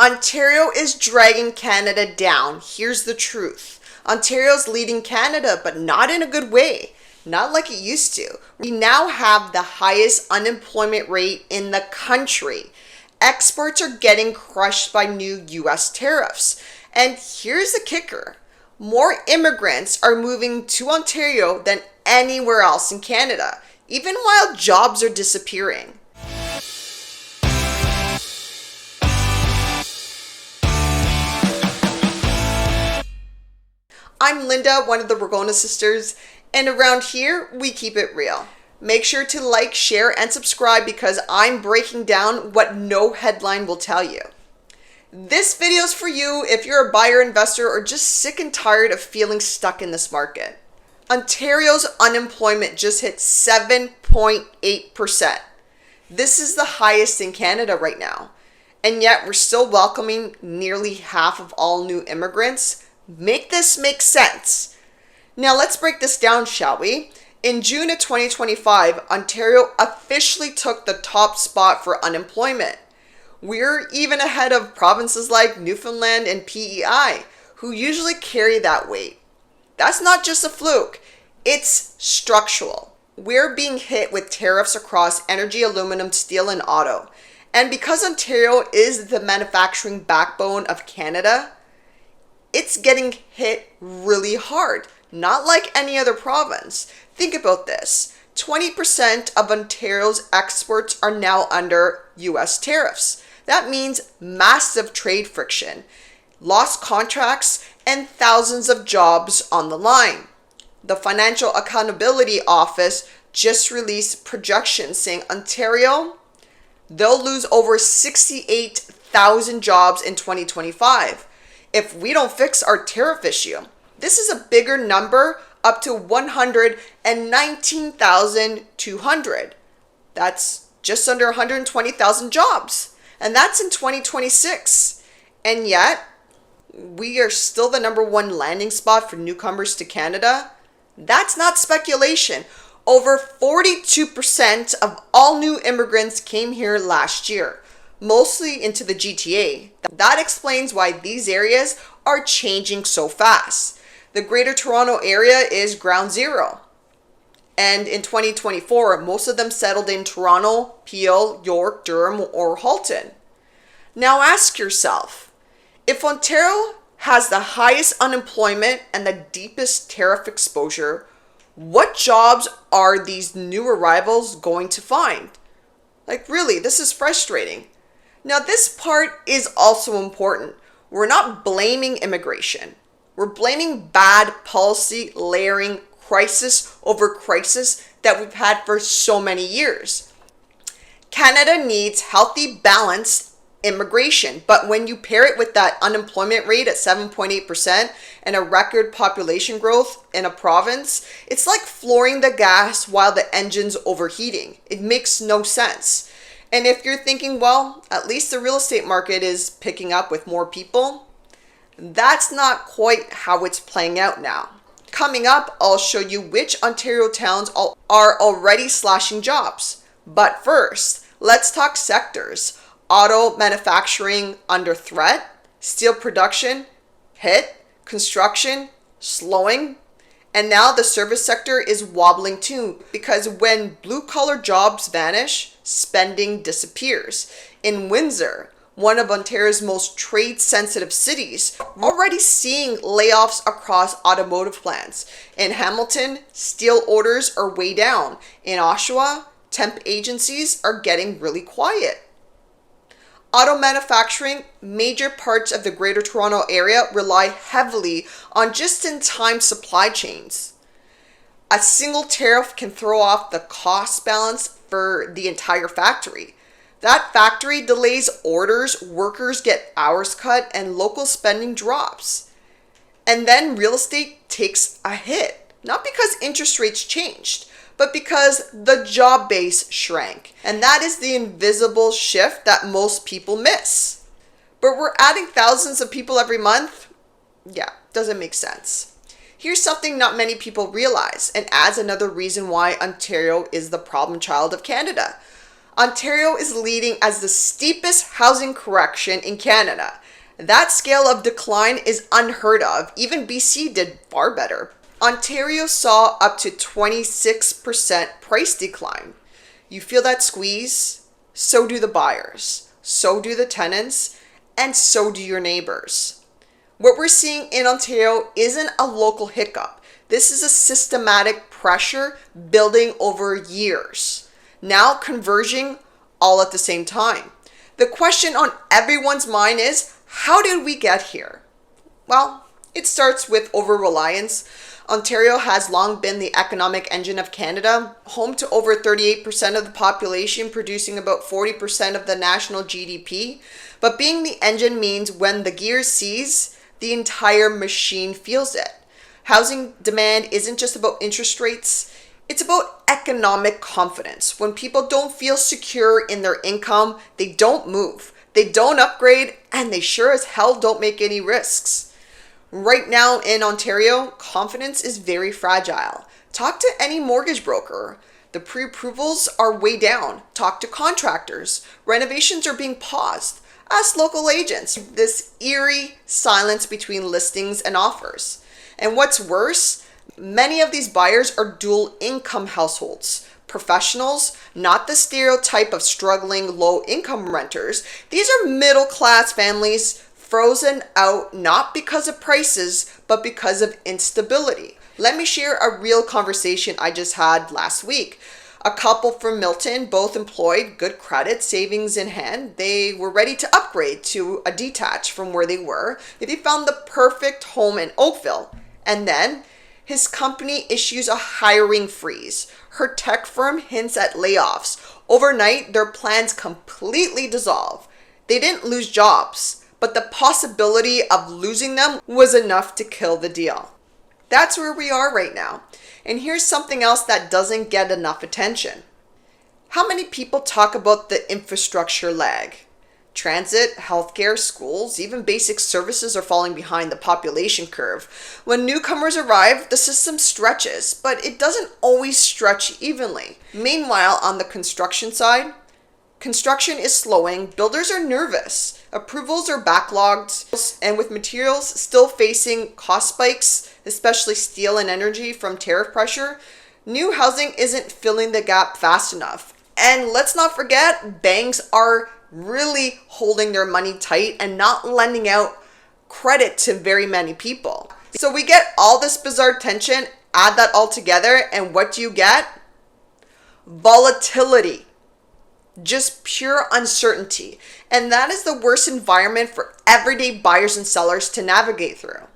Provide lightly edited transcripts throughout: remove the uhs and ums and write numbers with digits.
Ontario is dragging Canada down. Here's the truth. Ontario's leading Canada, but not in a good way. Not like it used to. We now have the highest unemployment rate in the country. Exports are getting crushed by new US tariffs. And here's the kicker. More immigrants are moving to Ontario than anywhere else in Canada, even while jobs are disappearing. I'm Linda, one of the Ragona sisters, and around here, we keep it real. Make sure to like, share, and subscribe because I'm breaking down what no headline will tell you. This video is for you if you're a buyer, investor, or just sick and tired of feeling stuck in this market. Ontario's unemployment just hit 7.8%. This is the highest in Canada right now. And yet we're still welcoming nearly half of all new immigrants. Make this make sense. Now let's break this down, shall we? In June of 2025, Ontario officially took the top spot for unemployment. We're even ahead of provinces like Newfoundland and PEI, who usually carry that weight. That's not just a fluke, it's structural. We're being hit with tariffs across energy, aluminum, steel, and auto. And because Ontario is the manufacturing backbone of Canada, it's getting hit really hard, not like any other province. Think about this. 20% of Ontario's exports are now under US tariffs. That means massive trade friction, lost contracts, and thousands of jobs on the line. The Financial Accountability Office just released projections saying Ontario, they'll lose over 68,000 jobs in 2025. If we don't fix our tariff issue. This is a bigger number, up to 119,200. That's just under 120,000 jobs. And that's in 2026. And yet, we are still the number one landing spot for newcomers to Canada. That's not speculation. Over 42% of all new immigrants came here last year, mostly into the GTA. That explains why these areas are changing so fast. The Greater Toronto area is ground zero. And in 2024, most of them settled in Toronto, Peel, York, Durham, or Halton. Now ask yourself, if Ontario has the highest unemployment and the deepest tariff exposure, what jobs are these new arrivals going to find? Like really, this is frustrating. Now, this part is also important. We're not blaming immigration. We're blaming bad policy layering crisis over crisis that we've had for so many years. Canada needs healthy, balanced immigration, but when you pair it with that unemployment rate at 7.8% and a record population growth in a province, it's like flooring the gas while the engine's overheating. It makes no sense. And if you're thinking, well, at least the real estate market is picking up with more people, that's not quite how it's playing out now. Coming up, I'll show you which Ontario towns are already slashing jobs. But first, let's talk sectors. Auto manufacturing under threat, steel production hit, construction slowing, and now the service sector is wobbling too, because when blue-collar jobs vanish, spending disappears. In Windsor, one of Ontario's most trade-sensitive cities, we're already seeing layoffs across automotive plants. In Hamilton, steel orders are way down. In Oshawa, temp agencies are getting really quiet. Auto manufacturing, major parts of the Greater Toronto area rely heavily on just-in-time supply chains. A single tariff can throw off the cost balance for the entire factory. That factory delays orders, workers get hours cut, and local spending drops. And then real estate takes a hit, not because interest rates changed, but because the job base shrank. And that is the invisible shift that most people miss. But we're adding thousands of people every month? Yeah, doesn't make sense. Here's something not many people realize, and adds another reason why Ontario is the problem child of Canada. Ontario is leading as the steepest housing correction in Canada. That scale of decline is unheard of. Even BC did far better. Ontario saw up to 26% price decline. You feel that squeeze? So do the buyers, so do the tenants, and so do your neighbors. What we're seeing in Ontario isn't a local hiccup. This is a systematic pressure building over years, now converging all at the same time. The question on everyone's mind is, how did we get here? Well, it starts with over-reliance. Ontario has long been the economic engine of Canada, home to over 38% of the population, producing about 40% of the national GDP. But being the engine means when the gear seize, the entire machine feels it. Housing demand isn't just about interest rates, it's about economic confidence. When people don't feel secure in their income, they don't move, they don't upgrade, and they sure as hell don't make any risks. Right now in Ontario, confidence is very fragile. Talk to any mortgage broker. The pre-approvals are way down. Talk to contractors. Renovations are being paused. Ask local agents. This eerie silence between listings and offers. And what's worse, many of these buyers are dual income households. Professionals, not the stereotype of struggling low income renters. These are middle class families frozen out not because of prices, but because of instability. Let me share a real conversation I just had last week. A couple from Milton, both employed, good credit, savings in hand. They were ready to upgrade to a detached from where they were. They found the perfect home in Oakville. And then his company issues a hiring freeze. Her tech firm hints at layoffs. Overnight, their plans completely dissolve. They didn't lose jobs, but the possibility of losing them was enough to kill the deal. That's where we are right now. And here's something else that doesn't get enough attention. How many people talk about the infrastructure lag? Transit, healthcare, schools, even basic services are falling behind the population curve. When newcomers arrive, the system stretches, but it doesn't always stretch evenly. Meanwhile, on the construction side, construction is slowing, builders are nervous, approvals are backlogged, and with materials still facing cost spikes, especially steel and energy from tariff pressure, new housing isn't filling the gap fast enough. And let's not forget, banks are really holding their money tight and not lending out credit to very many people. So we get all this bizarre tension, add that all together, and what do you get? Volatility. Just pure uncertainty. And that is the worst environment for everyday buyers and sellers to navigate through.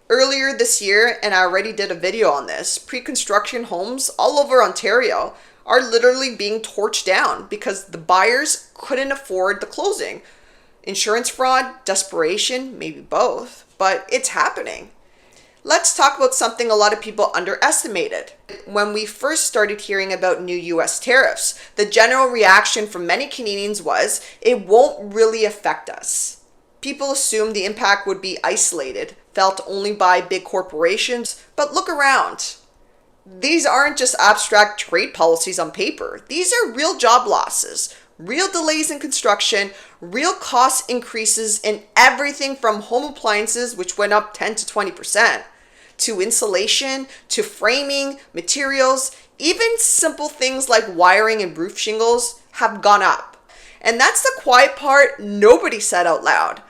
Earlier this year, and I already did a video on this, pre-construction homes all over Ontario are literally being torched down because the buyers couldn't afford the closing. Insurance fraud, desperation, maybe both, but it's happening. Let's talk about something a lot of people underestimated. When we first started hearing about new US tariffs, the general reaction from many Canadians was, it won't really affect us. People assumed the impact would be isolated, felt only by big corporations, but look around. These aren't just abstract trade policies on paper. These are real job losses, real delays in construction, real cost increases in everything from home appliances, which went up 10 to 20%, to insulation, to framing, materials, even simple things like wiring and roof shingles have gone up. And that's the quiet part nobody said out loud.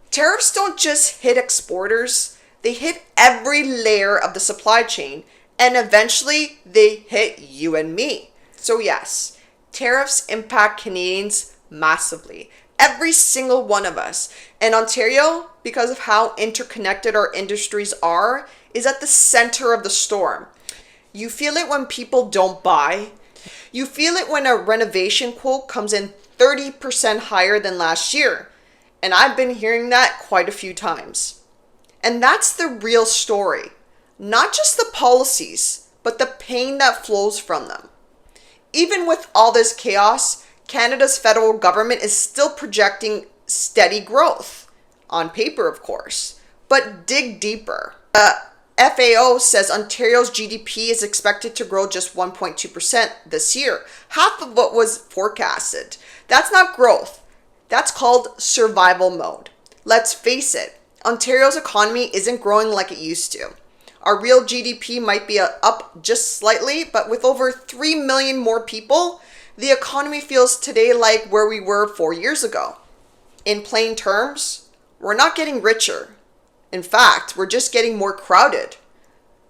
Tariffs don't just hit exporters, they hit every layer of the supply chain, and eventually they hit you and me. So yes, tariffs impact Canadians massively. Every single one of us. And Ontario, because of how interconnected our industries are, is at the center of the storm. You feel it when people don't buy. You feel it when a renovation quote comes in 30% higher than last year. And I've been hearing that quite a few times. And that's the real story. Not just the policies, but the pain that flows from them. Even with all this chaos, Canada's federal government is still projecting steady growth. On paper, of course. But dig deeper. FAO says Ontario's GDP is expected to grow just 1.2% this year, half of what was forecasted. That's not growth. That's called survival mode. Let's face it, Ontario's economy isn't growing like it used to. Our real GDP might be up just slightly, but with over 3 million more people, the economy feels today like where we were 4 years ago. In plain terms, we're not getting richer. In fact, we're just getting more crowded.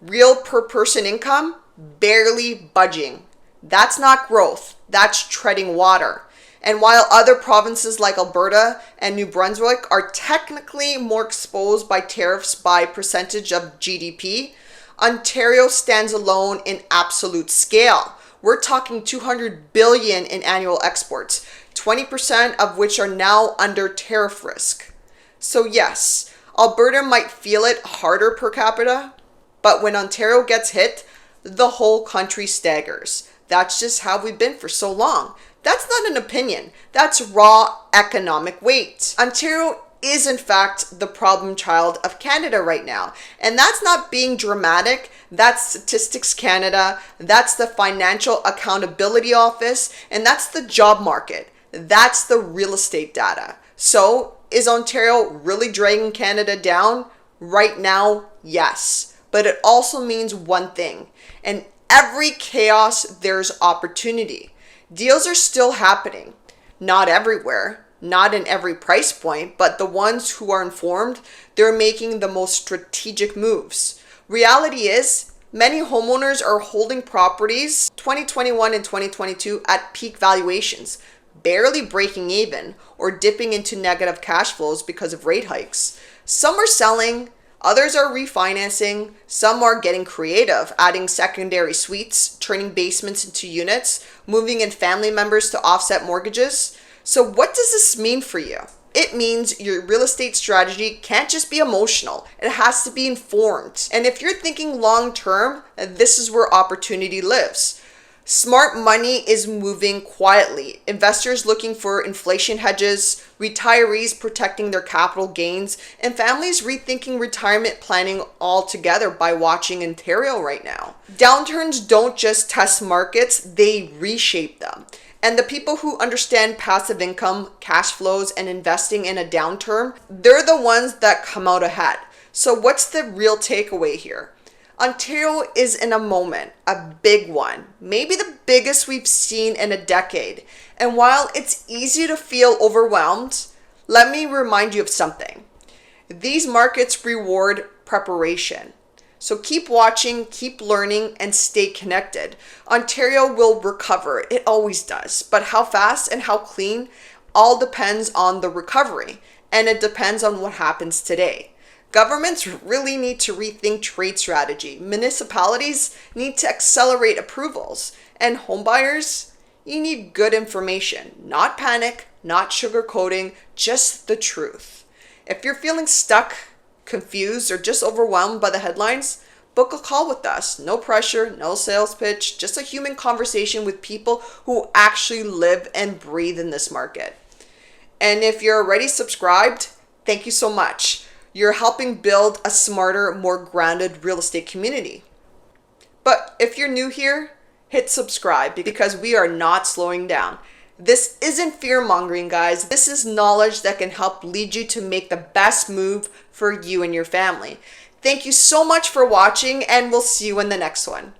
Real per person income, barely budging. That's not growth, that's treading water. And while other provinces like Alberta and New Brunswick are technically more exposed by tariffs by percentage of GDP, Ontario stands alone in absolute scale. We're talking 200 billion in annual exports, 20% of which are now under tariff risk. So yes, Alberta might feel it harder per capita, but when Ontario gets hit, the whole country staggers. That's just how we've been for so long. That's not an opinion. That's raw economic weight. Ontario is in fact the problem child of Canada right now. And that's not being dramatic. That's Statistics Canada. That's the Financial Accountability Office. And that's the job market. That's the real estate data. So is Ontario really dragging Canada down? Right now, yes. But it also means one thing. In every chaos, there's opportunity. Deals are still happening. Not everywhere, not in every price point, but the ones who are informed, they're making the most strategic moves. Reality is, many homeowners are holding properties 2021 and 2022 at peak valuations, barely breaking even or dipping into negative cash flows because of rate hikes. Some are selling, others are refinancing, some are getting creative, adding secondary suites, turning basements into units, moving in family members to offset mortgages. So what does this mean for you? It means your real estate strategy can't just be emotional. It has to be informed. And if you're thinking long term, this is where opportunity lives. Smart money is moving quietly. Investors looking for inflation hedges, retirees protecting their capital gains, and families rethinking retirement planning altogether by watching Ontario right now. Downturns don't just test markets, they reshape them. And the people who understand passive income, cash flows, and investing in a downturn, they're the ones that come out ahead. So what's the real takeaway here? Ontario is in a moment, a big one, maybe the biggest we've seen in a decade. And while it's easy to feel overwhelmed, let me remind you of something. These markets reward preparation. So keep watching, keep learning, and stay connected. Ontario will recover. It always does. But how fast and how clean all depends on the recovery. And it depends on what happens today. Governments really need to rethink trade strategy. Municipalities need to accelerate approvals. And homebuyers, you need good information. Not panic, not sugarcoating, just the truth. If you're feeling stuck, confused, or just overwhelmed by the headlines, book a call with us. No pressure, no sales pitch, just a human conversation with people who actually live and breathe in this market. And if you're already subscribed, thank you so much. You're helping build a smarter, more grounded real estate community. But if you're new here, hit subscribe because we are not slowing down. This isn't fear-mongering, guys. This is knowledge that can help lead you to make the best move for you and your family. Thank you so much for watching, and we'll see you in the next one.